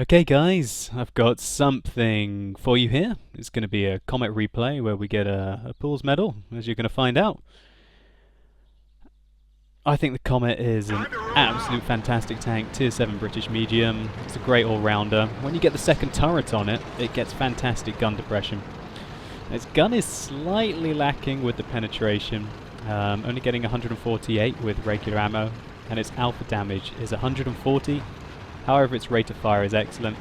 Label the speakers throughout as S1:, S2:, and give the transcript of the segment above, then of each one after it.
S1: Okay guys, I've got something for you here. It's going to be a Comet replay where we get a Pools medal, as you're going to find out. I think the Comet is an absolute fantastic tank, tier 7 British medium. It's a great all-rounder. When you get the second turret on it, it gets fantastic gun depression. Its gun is slightly lacking with the penetration, only getting 148 with regular ammo, and its alpha damage is 140. However, its rate of fire is excellent,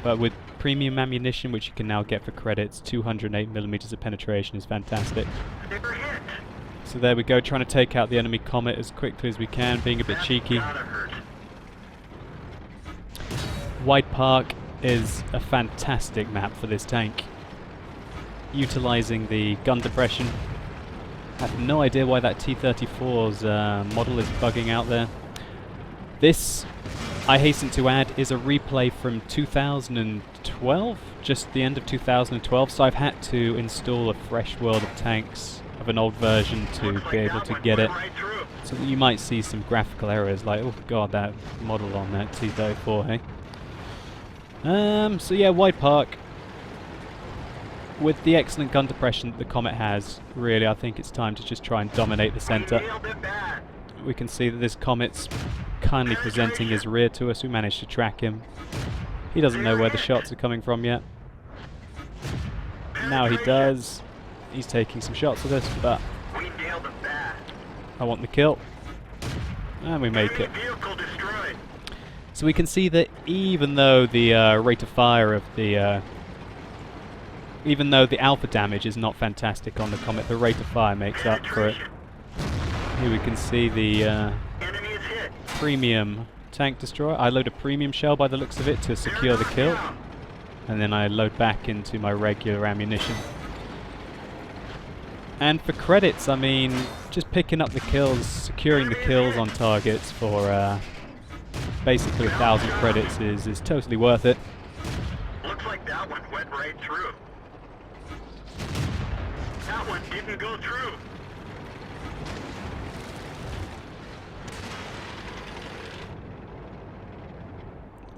S1: but with premium ammunition, which you can now get for credits, 208mm of penetration is fantastic. So there we go, trying to take out the enemy Comet as quickly as we can, being a bit cheeky. White Park is a fantastic map for this tank, utilising the gun depression. I have no idea why that T-34's model is bugging out there. This, I hasten to add, is a replay from 2012, just the end of 2012, so I've had to install a fresh World of Tanks of an old version to be able to get it. So that you might see some graphical errors, like, oh god, that model on that T-34, hey? So yeah, White Park, with the excellent gun depression that the Comet has, really I think it's time to just try and dominate the centre. We can see that this Comet's kindly presenting his rear to us. We managed to track him. He doesn't know where the shots are coming from yet. Now he does. He's taking some shots at us, but I want the kill. And we make it. So we can see that even though the rate of fire of the even though the alpha damage is not fantastic on the Comet, the rate of fire makes up for it. Here we can see the premium tank destroyer. I load a premium shell by the looks of it to secure the kill, and then I load back into my regular ammunition. And for credits, I mean, just picking up the kills, securing the kills on targets for basically 1,000 credits is totally worth it.
S2: Looks like that one went right through. That one didn't go through.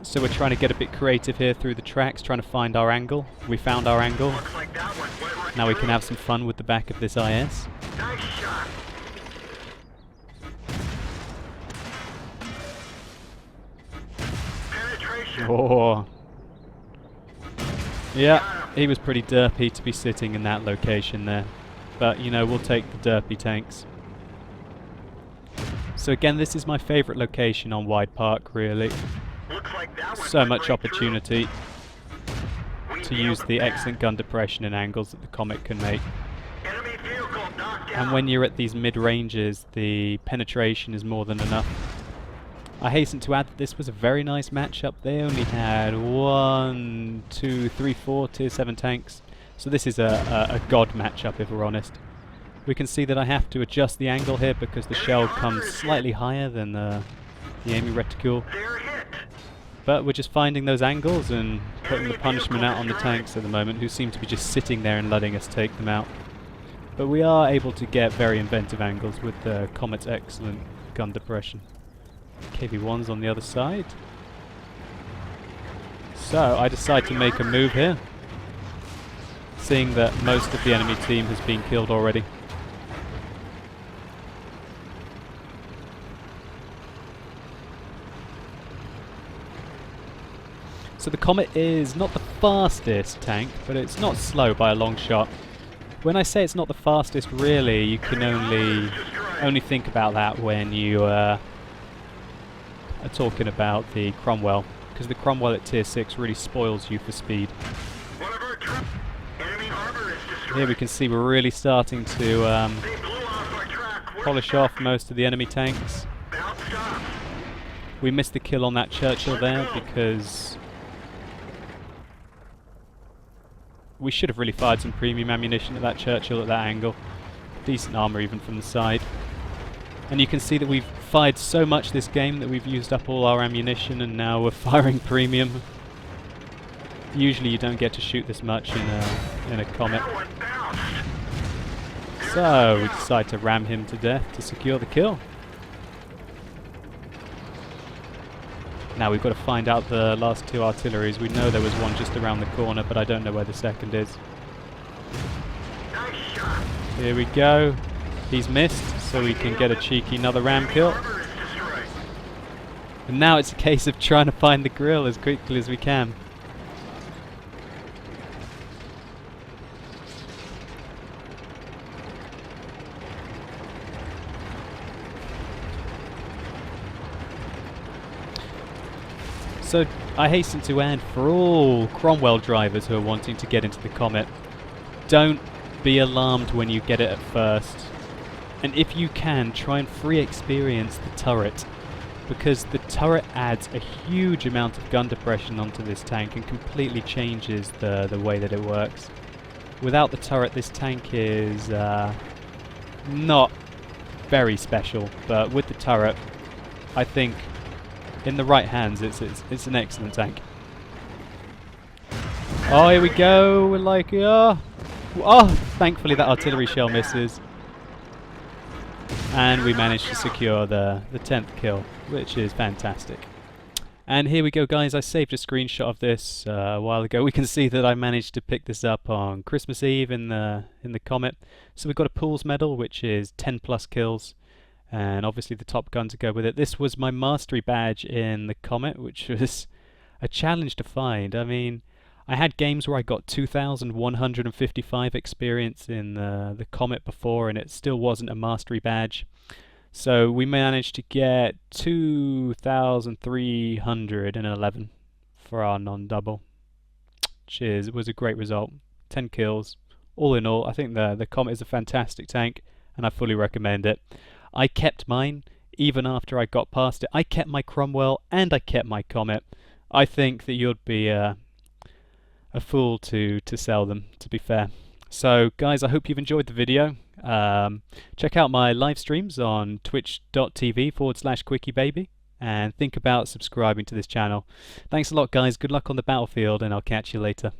S1: So we're trying to get a bit creative here through the tracks, trying to find our angle. We found our angle.
S2: Looks like that one went right
S1: Now we
S2: through.
S1: can have some fun with the back of this IS.
S2: Nice shot. Penetration.
S1: Oh. Yeah, he was pretty derpy to be sitting in that location there. But, you know, we'll take the derpy tanks. So again, this is my favourite location on White Park, really.
S2: Looks like that one
S1: So
S2: went
S1: much
S2: right
S1: opportunity
S2: through. We
S1: to
S2: nailed
S1: use
S2: them
S1: the
S2: bad.
S1: excellent gun depression and angles that the Comet can make.
S2: Enemy vehicle knocked
S1: And
S2: down.
S1: when you're at these mid-ranges, the penetration is more than enough. I hasten to add that this was a very nice matchup. They only had 1, 2, 3, 4 tier 7 tanks. So this is a god matchup, if we're honest. We can see that I have to adjust the angle here because the shell comes slightly higher than the aiming reticule.
S2: They're hit.
S1: But we're just finding those angles and putting the punishment out on the tanks at the moment, who seem to be just sitting there and letting us take them out. But we are able to get very inventive angles with the Comet's excellent gun depression. KV-1's on the other side. So I decide to make a move here, seeing that most of the enemy team has been killed already. So the Comet is not the fastest tank, but it's not slow by a long shot. When I say it's not the fastest, really, you can only think about that when you are talking about the Cromwell, because the Cromwell at tier 6 really spoils you for speed.
S2: One of our troops. Enemy armor is destroyed.
S1: Here we can see we're really starting to
S2: They blew off our track. We're
S1: polish off most of the enemy tanks.
S2: bounced off.
S1: We missed the kill on that Churchill there because we should have really fired some premium ammunition at that Churchill at that angle. Decent armor even from the side. And you can see that we've fired so much this game that we've used up all our ammunition, and now we're firing premium. Usually you don't get to shoot this much in a Comet.
S2: That one bounced.
S1: So we decide to ram him to death to secure the kill. Now we've got to find out the last two artilleries. We know there was one just around the corner, but I don't know where the second is.
S2: Nice shot.
S1: Here we go. He's missed, so we can get a cheeky another ram kill.
S2: Armor is destroyed.
S1: And now it's a case of trying to find the grill as quickly as we can. So I hasten to add, for all Cromwell drivers who are wanting to get into the Comet, don't be alarmed when you get it at first. And if you can, try and free experience the turret, because the turret adds a huge amount of gun depression onto this tank and completely changes the way that it works. Without the turret, this tank is not very special, but with the turret, I think in the right hands, it's an excellent tank. Oh, here we go. We're like, oh, thankfully that artillery shell misses, and we managed to secure the 10th kill, which is fantastic. And here we go, guys. I saved a screenshot of this a while ago. We can see that I managed to pick this up on Christmas Eve in the Comet. So we've got a Pools medal, which is 10+ kills. And obviously the Top Gun to go with it. This was my mastery badge in the Comet, which was a challenge to find. I mean, I had games where I got 2,155 experience in the Comet before, and it still wasn't a mastery badge. So we managed to get 2,311 for our non-double, which was a great result. 10 kills. All in all, I think the Comet is a fantastic tank, and I fully recommend it. I kept mine, even after I got past it. I kept my Cromwell and I kept my Comet. I think that you'd be a fool to sell them, to be fair. So guys, I hope you've enjoyed the video. Check out my live streams on twitch.tv/QuickieBaby and think about subscribing to this channel. Thanks a lot, guys. Good luck on the battlefield, and I'll catch you later.